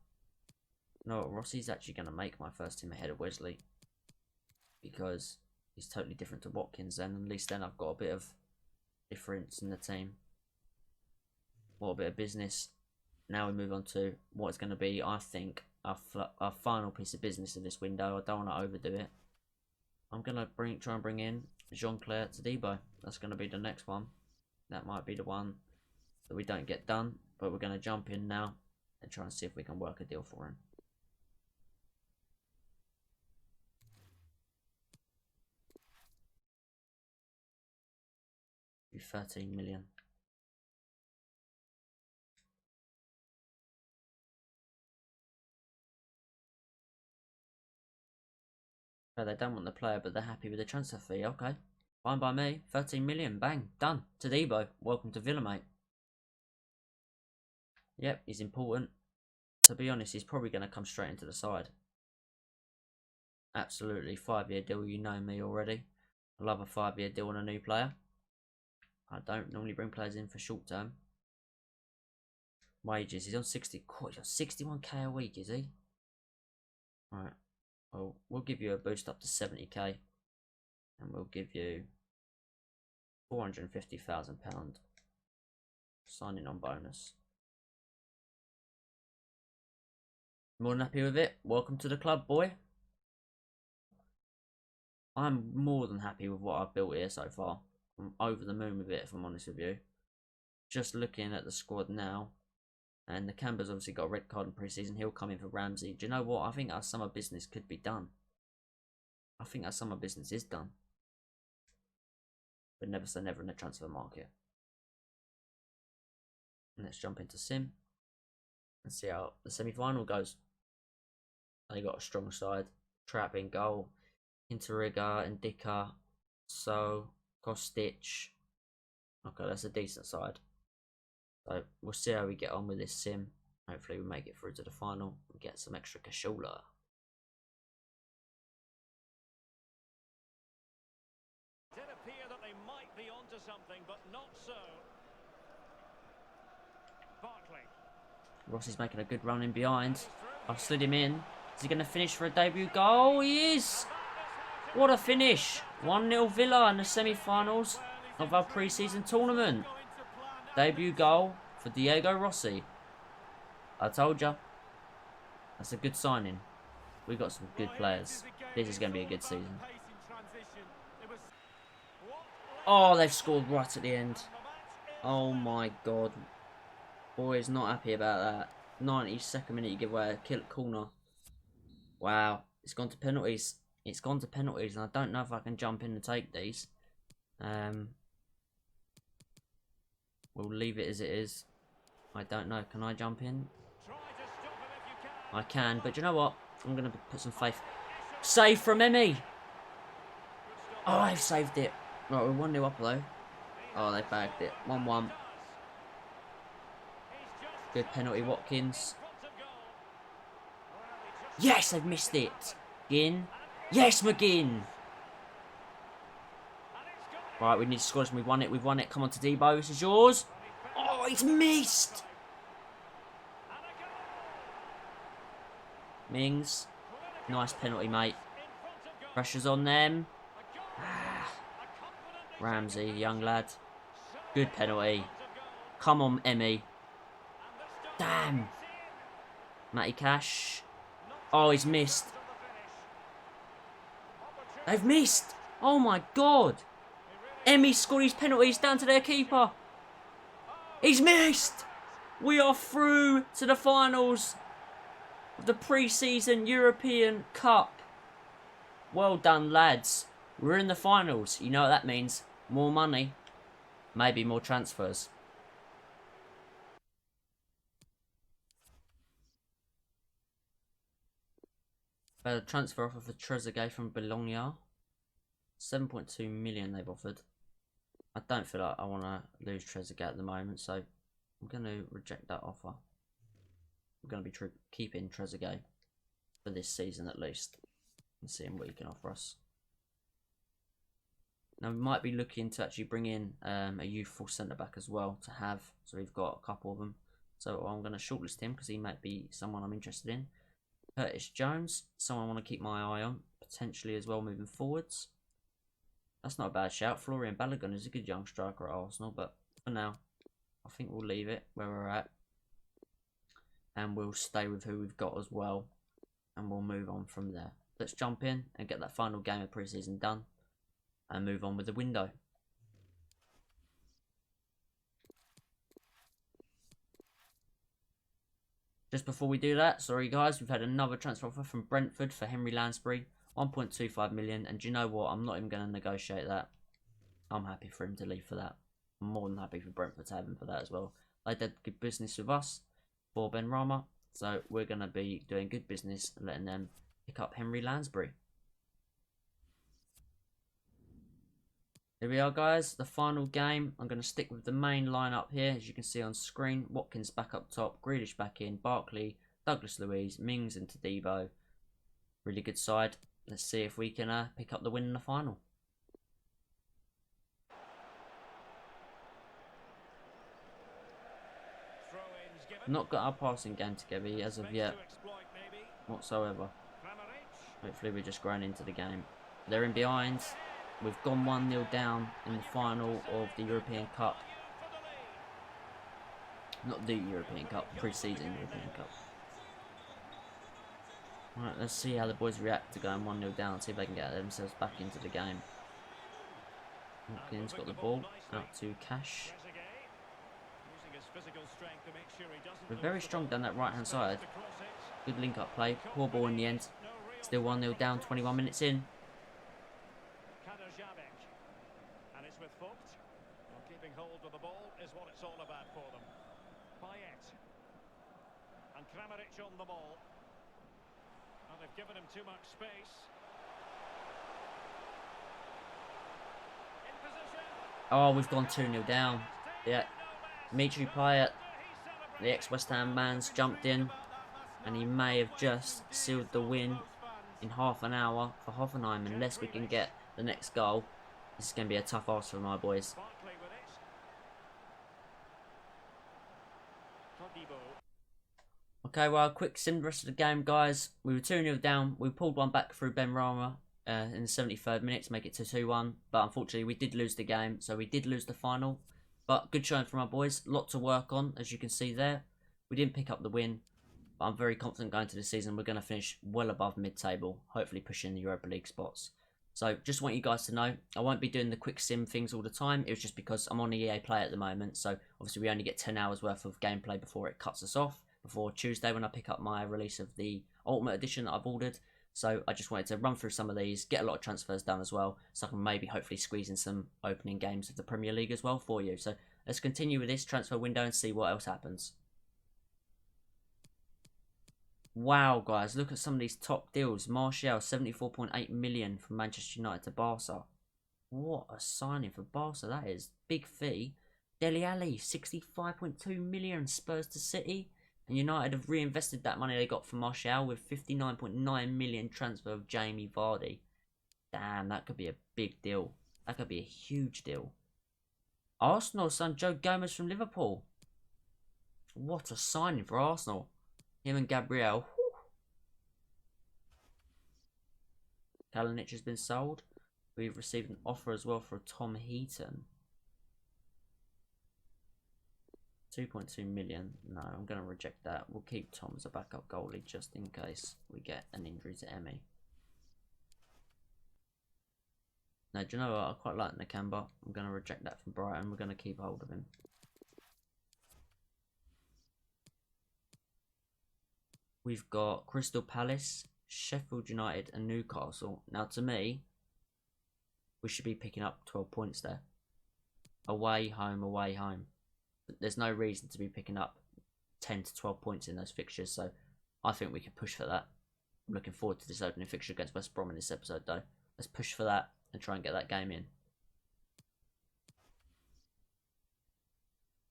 No, Rossi's actually going to make my first team ahead of Wesley. Because he's totally different to Watkins then. At least then I've got a bit of difference in the team. What a bit of business. Now we move on to what is going to be, I think, our final piece of business of this window. I don't want to overdo it. I'm going to try and bring in Jean-Claire Todibo. That's going to be the next one. That might be the one that we don't get done. But we're going to jump in now and try and see if we can work a deal for him. be 13 million. Oh, they don't want the player, but they're happy with the transfer fee. Okay, fine by me. 13 million, bang, done. Todibo, welcome to Villa, mate. Yep, he's important. To be honest, he's probably going to come straight into the side. Absolutely, 5-year deal. You know me already. I love a 5-year deal on a new player. I don't normally bring players in for short term. Wages, he's on 60. He's on 61k a week, is he? Right. Well, we'll give you a boost up to 70k, and we'll give you £450,000 signing on bonus. More than happy with it. Welcome to the club, boy. I'm more than happy with what I've built here so far. I'm over the moon with it, if I'm honest with you. Just looking at the squad now, and the Camber's obviously got a red card in pre-season. He'll come in for Ramsey. Do you know what? I think our summer business could be done. I think our summer business is done. But never say never in the transfer market. And let's jump into Sim and see how the semi-final goes. They got a strong side. Trap in goal. Interiga, Indica, So, Kostic. Okay, that's a decent side. So we'll see how we get on with this Sim. Hopefully we make it through to the final and get some extra cashola. It did appear that they might be onto something, but not so. Barkley. Rossi's making a good run in behind. I've slid him in. Is he going to finish for a debut goal? He is! What a finish! 1-0 Villa in the semi-finals of our pre-season tournament. Debut goal for Diego Rossi. I told you. That's a good signing. We got some good players. This is going to be a good season. Oh, they've scored right at the end. Oh my god. Boy is not happy about that. 92nd minute you give away a corner. Wow. It's gone to penalties. It's gone to penalties, and I don't know if I can jump in and take these. We'll leave it as it is. I don't know. Can I jump in? I can, but you know what? I'm going to put some faith. Save from Emmy! Oh, I've saved it. Right, we're 1-0 up though. Oh, they bagged it. 1-1. Good penalty, Watkins. Yes, they've missed it. McGinn. Yes, McGinn. Right, we need to score this. We've won it. We've won it. Come on, Todibo. This is yours. Oh, it's missed. Mings. Nice penalty, mate. Pressure's on them. Ramsey, young lad. Good penalty. Come on, Emmy. Damn. Matty Cash. Oh, he's missed. They've missed. Oh, my God. Emmy scored his penalties down to their keeper. He's missed. We are through to the finals of the pre-season European Cup. Well done, lads. We're in the finals. You know what that means. More money. Maybe more transfers. A transfer offer for Trezeguet from Bologna. 7.2 million they've offered. I don't feel like I want to lose Trezeguet at the moment, so I'm going to reject that offer. I'm going to be keeping Trezeguet for this season at least and seeing what he can offer us. Now we might be looking to actually bring in a youthful centre back as well to have. So we've got a couple of them. So I'm going to shortlist him because he might be someone I'm interested in. Curtis Jones, someone I want to keep my eye on potentially as well moving forwards. That's not a bad shout. Florian Balogun is a good young striker at Arsenal, but for now, I think we'll leave it where we're at. And we'll stay with who we've got as well. And we'll move on from there. Let's jump in and get that final game of pre-season done. And move on with the window. Just before we do that, sorry guys, we've had another transfer offer from Brentford for Henry Lansbury. 1.25 million, and do you know what? I'm not even going to negotiate that. I'm happy for him to leave for that. I'm more than happy for Brentford to have him for that as well. They did good business with us for Ben Rama, so we're going to be doing good business and letting them pick up Henry Lansbury. Here we are, guys, the final game. I'm going to stick with the main lineup here, as you can see on screen. Watkins back up top, Grealish back in, Barkley, Douglas Luiz, Mings and Todibo. Really good side. Let's see if we can pick up the win in the final. Not got our passing game together as of yet, whatsoever. Hopefully we're just growing into the game. They're in behind. We've gone 1-0 down in the final of the European Cup. Not the European Cup, pre-season European Cup. Right, let's see how the boys react to going 1-0 down and see if they can get themselves back into the game. Watkins got the ball out to Cash. We're very strong down that right hand side. Good link up play, poor ball in the end. Still 1-0 down, 21 minutes in. And it's with Vogt. Keeping hold of the ball is what it's all about for them. Payet. And Kramaric on the ball. And they've given him too much space. In position. Oh, we've gone 2-0 down. Yeah. Dimitri Payet, the ex-West Ham man's jumped in. And he may have just sealed the win in half an hour for Hoffenheim. Unless we can get the next goal. This is going to be a tough ask for my boys. Okay, well, quick sim the rest of the game, guys. We were 2-0 down. We pulled one back through Ben Rama in the 73rd minute to make it to 2-1. But unfortunately, we did lose the game. So we did lose the final. But good showing from our boys. A lot to work on, as you can see there. We didn't pick up the win. But I'm very confident going to the season. We're going to finish well above mid-table. Hopefully pushing the Europa League spots. So just want you guys to know, I won't be doing the quick sim things all the time. It was just because I'm on EA Play at the moment. So obviously we only get 10 hours worth of gameplay before it cuts us off. Before Tuesday when I pick up my release of the Ultimate Edition that I've ordered. So I just wanted to run through some of these, get a lot of transfers done as well. So I can maybe hopefully squeeze in some opening games of the Premier League as well for you. So let's continue with this transfer window and see what else happens. Wow, guys, look at some of these top deals. Martial, 74.8 million from Manchester United to Barca. What a signing for Barca, that is. Big fee. Dele Alli, 65.2 million, Spurs to City. And United have reinvested that money they got from Martial with 59.9 million transfer of Jamie Vardy. Damn, that could be a big deal. That could be a huge deal. Arsenal signed Joe Gomez from Liverpool. What a signing for Arsenal. Him and Gabriel. Kalinic has been sold. We've received an offer as well for Tom Heaton. 2.2 million. No, I'm going to reject that. We'll keep Tom as a backup goalie just in case we get an injury to Emmy. No, do you know what? I quite like Nakamba. I'm going to reject that from Brighton. We're going to keep hold of him. We've got Crystal Palace, Sheffield United and Newcastle. Now, to me, we should be picking up 12 points there. Away, home, away, home. But there's no reason to be picking up 10 to 12 points in those fixtures. So, I think we can push for that. I'm looking forward to this opening fixture against West Brom in this episode, though. Let's push for that and try and get that game in.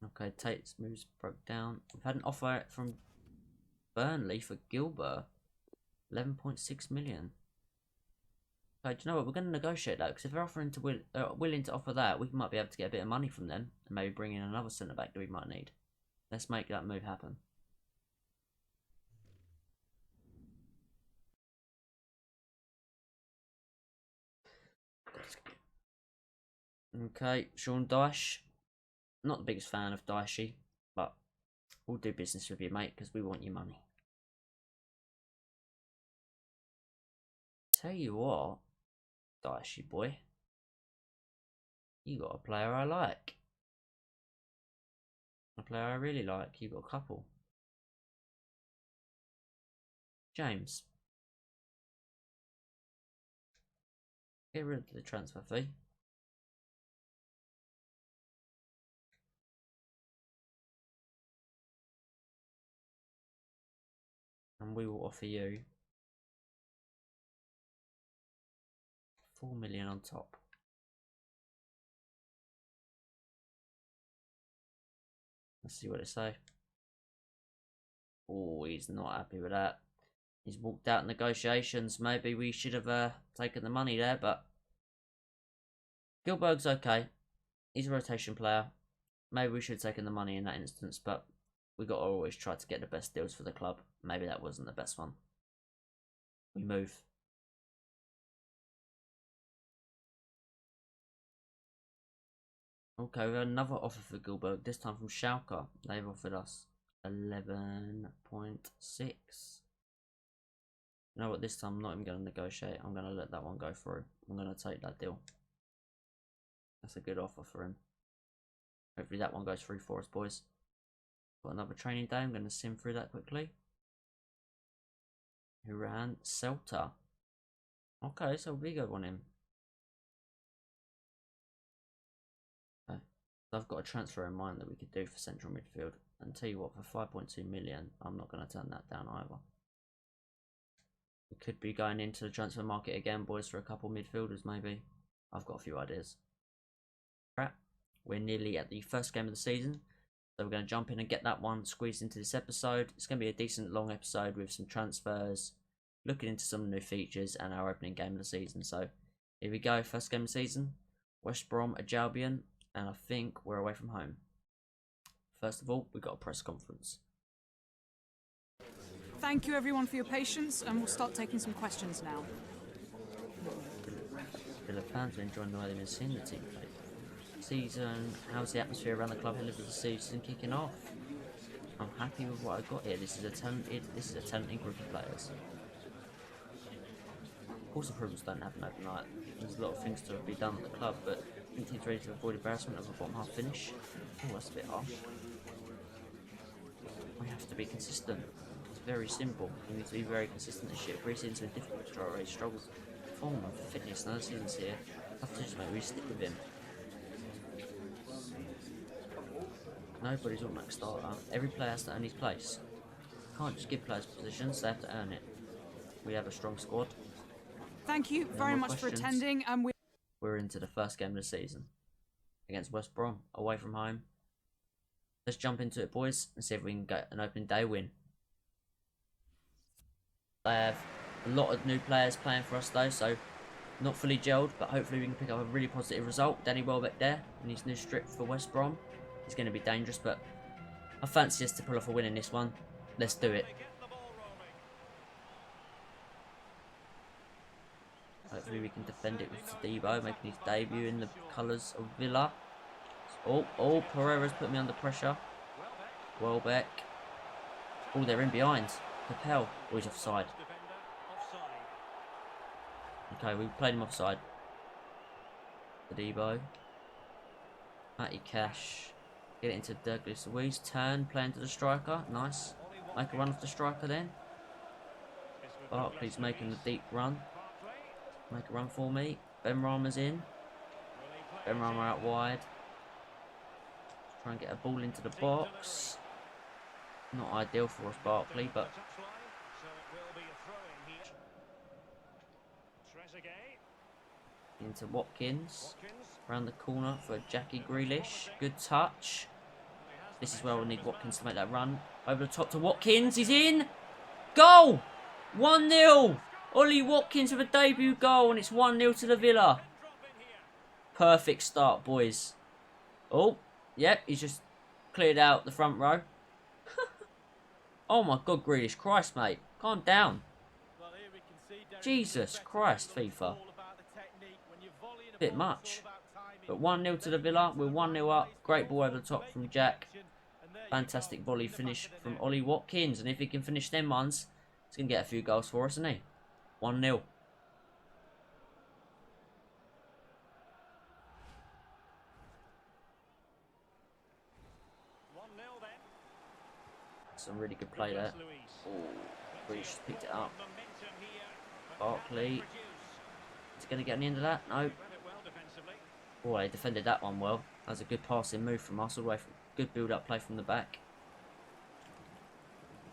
Okay, Tate's moves broke down. We've had an offer from Burnley for Gilbert, 11.6 million. Okay, do you know what? We're going to negotiate that because if they're offering to willing to offer that, we might be able to get a bit of money from them and maybe bring in another centre back that we might need. Let's make that move happen. Okay, Sean Dyche. Not the biggest fan of Dyche, but we'll do business with you, mate, because we want your money. Tell you what, Dyche boy, you got a player I like. A player I really like. You got a couple. James. Get rid of the transfer fee. we will offer you 4 million on top. Let's see what they say. Oh, he's not happy with that. He's walked out negotiations. Maybe we should have taken the money there, but Gilberg's okay. He's a rotation player. Maybe we should have taken the money in that instance, but we got to always try to get the best deals for the club. Maybe that wasn't the best one. We move. Okay, we have another offer for Gilberg, this time from Schalke. They've offered us 11.6. You know what, this time I'm not even going to negotiate. I'm going to let that one go through. I'm going to take that deal. That's a good offer for him. Hopefully that one goes through for us, boys. Got another training day. I'm going to sim through that quickly. Iran Celta. Okay, so Vigo won him. Okay. So I've got a transfer in mind that we could do for central midfield. And tell you what, for 5.2 million, I'm not going to turn that down either. We could be going into the transfer market again, boys, for a couple midfielders maybe. I've got a few ideas. Right, we're nearly at the first game of the season. So we're going to jump in and get that one squeezed into this episode. It's going to be a decent long episode with some transfers, looking into some new features and our opening game of the season. So here we go, first game of the season. West Brom at Albion, and I think we're away from home. First of all, we've got a press conference. Thank you everyone for your patience, and we'll start taking some questions now. Villa fans are enjoying the way they've been seeing the team play. Season, how's the atmosphere around the club ahead of the season kicking off? I'm happy with what I got here. This is a talented group of players. Of course, improvements don't happen overnight. There's a lot of things to be done at the club, but I think teams ready to avoid embarrassment of a bottom half finish. Oh, that's a bit harsh. We have to be consistent. It's very simple. We need to be very consistent this year. Pre-season's been difficult to already struggled form and fitness. Now the season's here. I have to just make we stick with him. Nobody's automatic starter. Every player has to earn his place. Can't just give players positions, they have to earn it. We have a strong squad. Thank you very much for attending, and we're into the first game of the season against West Brom, away from home. Let's jump into it, boys, and see if we can get an opening day win. They have a lot of new players playing for us though, so not fully gelled, but hopefully we can pick up a really positive result. Danny Welbeck there in his new strip for West Brom. He's going to be dangerous, but I fancy us to pull off a win in this one. Let's do it. Hopefully we can defend it with Debo making his debut in the colours of Villa. Oh, Pereira's put me under pressure. Welbeck. Oh, they're in behind. Capel. Oh, he's offside. Okay, we played him offside. Debo. Matty Cash. Get it into Douglas Luiz. Turn, playing to the striker. Nice. Make a run off the striker then. Barkley's making the deep run. Make a run for me. Ben Rama's in. Ben Rama out wide. Try and get a ball into the box. Not ideal for us, Barkley, but into Watkins. Around the corner for Jackie Grealish. Good touch. This is where we'll need Watkins to make that run. Over the top to Watkins. He's in. Goal! 1-0. Ollie Watkins with a debut goal, and it's 1-0 to the Villa. Perfect start, boys. Oh, yep, he's just cleared out the front row. Oh my God, Grealish. Christ, mate. Calm down. Jesus Christ, FIFA. Bit much. But 1-0 to the Villa. We're 1-0 up. Great ball over the top from Jack. Fantastic volley finish from Ollie Watkins. And if he can finish them ones, he's going to get a few goals for us, isn't he? 1-0. Some really good play there. Oh, Grealish picked it up. Barkley. Is he going to get on the end of that? No. Oh, they defended that one well. That was a good passing move from us all the way from good build-up play from the back.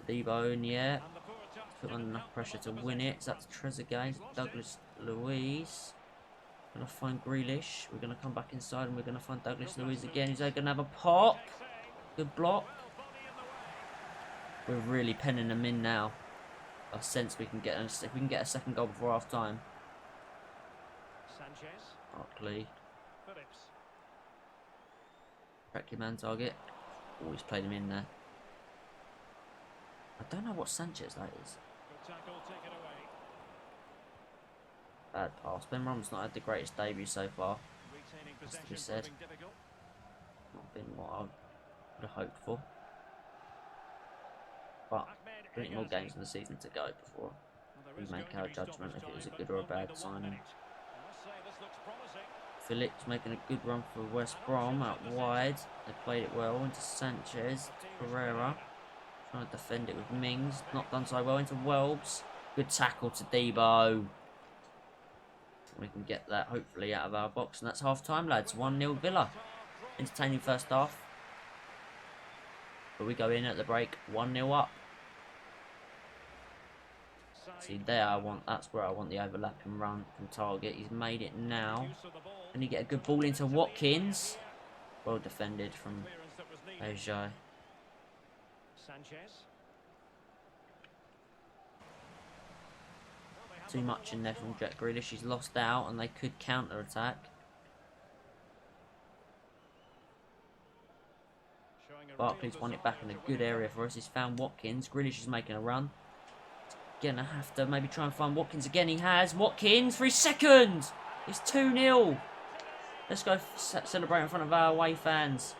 Debo in the air. Put on enough pressure to win it. So that's Trezeguet, Douglas Luiz. Gonna find Grealish. We're gonna come back inside and we're gonna find Douglas Luiz again. He's gonna have a pop. Good block. We're really penning them in now. I sense we can get if we can get a second goal before half time. Sanchez. Barkley. Phillips. Crack your man target. Always played him in there. I don't know what Sanchez that is. Good tackle, take it away. Bad pass. Ben Rom's not had the greatest debut so far. Retaining Has to be possession said. proving difficult. Not been what I would have hoped for. But Ahmed plenty more Egazi. games in the season to go before Well, there we is make going our to be stoppage judgment if it was a time, good but or a only bad the 1 signing. minute. I must say this looks promising. Phillips making a good run for West Brom out wide. They played it well into Sanchez, to Pereira. Trying to defend it with Mings. Not done so well into Welbs. Good tackle to Debo. We can get that hopefully out of our box. And that's half time, lads. 1-0 Villa. Entertaining first half. But we go in at the break 1-0 up. See there, that's where I want the overlapping run from target. He's made it now. Can he get a good ball into Watkins? Well defended from Ajay. Sanchez. Too much in there from Jack Grealish. He's lost out and they could counter attack. Barkley's won it back in a good area for us. He's found Watkins. Grealish is making a run. Gonna have to maybe try and find Watkins again. He has. Watkins for his second. It's 2-0. Let's go celebrate in front of our away fans.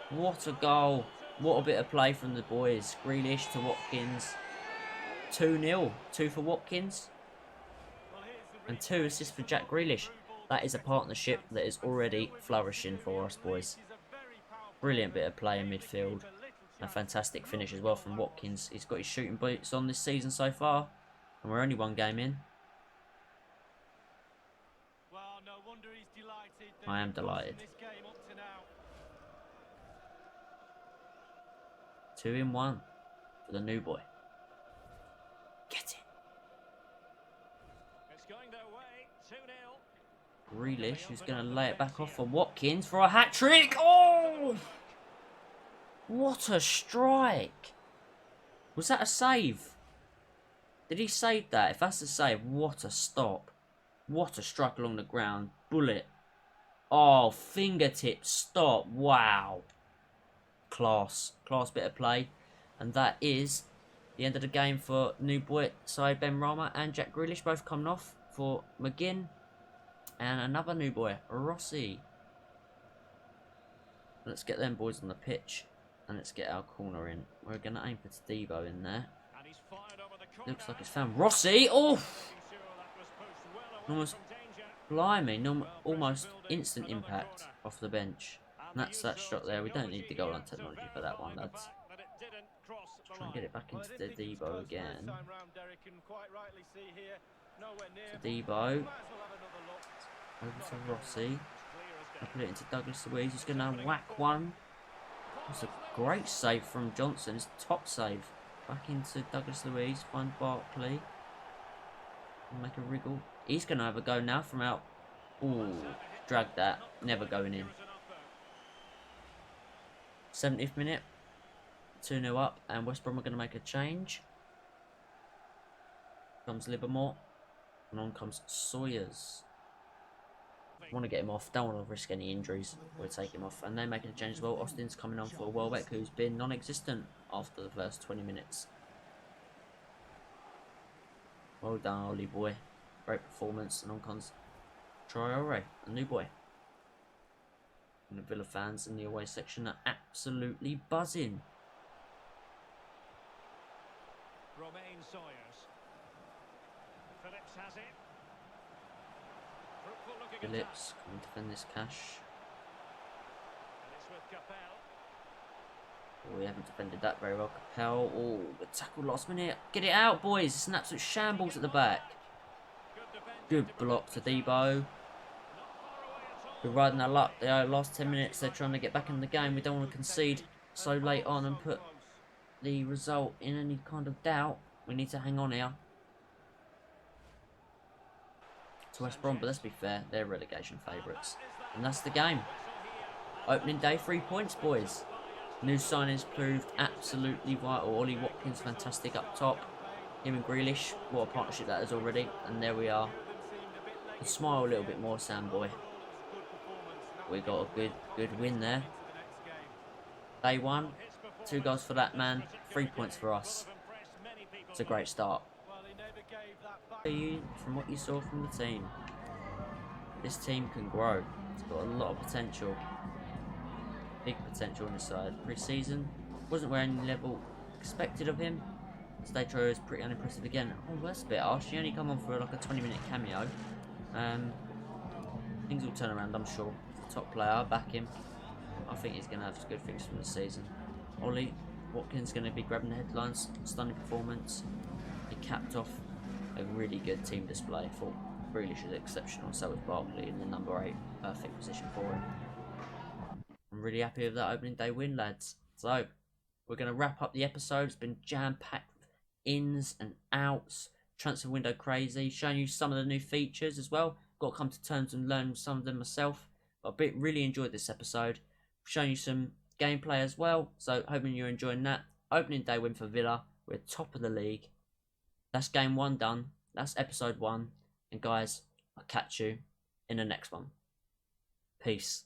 What a goal. What a bit of play from the boys. Grealish to Watkins. 2-0. 2 for Watkins. And 2 assists for Jack Grealish. That is a partnership that is already flourishing for us, boys. Brilliant bit of play in midfield. A fantastic finish as well from Watkins. He's got his shooting boots on this season so far. And we're only 1 game in. I am delighted. 2 in 1 for the new boy. Get it. It's going their way. 2-0. Grealish, who's going to lay it back off for Watkins for a hat-trick. Oh! What a strike. Was that a save? Did he save that? If that's a save, what a stop. What a strike along the ground. Bullet. Oh, fingertip stop. Wow. Class. Class bit of play. And that is the end of the game for new boy side Ben Rama and Jack Grealish. Both coming off for McGinn. And another new boy, Rossi. Let's get them boys on the pitch. And let's get our corner in. We're going to aim for Debo in there. And he's fired over the corner. Looks like it's found Rossi. Oh! Making sure that was pushed well away Almost, from danger. blimey, almost instant impact off the bench. And that's that shot there. We don't need the goal on technology for that one, lads. Try and get it back into the Debo again. To Debo. Over to Rossi. I put it into Douglas Luiz. He's going to whack one. That's a great save from Johnson. It's a top save. Back into Douglas Luiz. Find Barkley. And make a wriggle. He's going to have a go now from out. Ooh, drag that. Never going in. 70th minute. 2-0 up. And West Brom are going to make a change. Comes Livermore. And on comes Sawyers. Want to get him off, don't want to risk any injuries. We'll take him off. And they're making a change as well. Austin's coming on for Welbeck, who's been non-existent after the first 20 minutes. Well done, Ollie boy. Great performance. And on comes Traore, a new boy. And the Villa fans in the away section are absolutely buzzing. Romain Sawyers. Phillips has it. Fruitful looking Phillips, can we defend this cash? And it's with Capel. Oh, we haven't defended that very well. Capel, oh, the tackle last minute. Get it out, boys. It's an absolute shambles at the back. Good block to Debo. We're riding our luck. The last 10 minutes, they're trying to get back in the game. We don't want to concede so late on and put the result in any kind of doubt. We need to hang on here to West Brom, but let's be fair, they're relegation favourites. And that's the game. Opening day, 3 points, boys. New signings proved absolutely vital. Ollie Watkins, fantastic up top. Him and Grealish, what a partnership that is already. And there we are. And smile a little bit more, Sam boy. We got a good win there. Day 1, 2 goals for that man, 3 points for us. It's a great start. From what you saw from the team, this team can grow. It's got a lot of potential. Big potential on this side. Pre-season, wasn't where any level expected of him. Statro is pretty unimpressive again. Oh, that's a bit harsh. He only come on for like a 20-minute cameo. Things will turn around, I'm sure. He's a top player, back him. I think he's going to have good things from the season. Ollie Watkins going to be grabbing the headlines. Stunning performance. He capped off a really good team display. I thought Grealish was exceptional, so was Barkley in the number 8. Perfect position for him. I'm really happy with that opening day win, lads. So, we're going to wrap up the episode. It's been jam-packed with ins and outs. Transfer window crazy. Showing you some of the new features as well. Got to come to terms and learn some of them myself. But I really enjoyed this episode. Showing you some gameplay as well. So, hoping you're enjoying that. Opening day win for Villa. We're top of the league. That's game 1 done. That's episode 1. And guys, I'll catch you in the next one. Peace.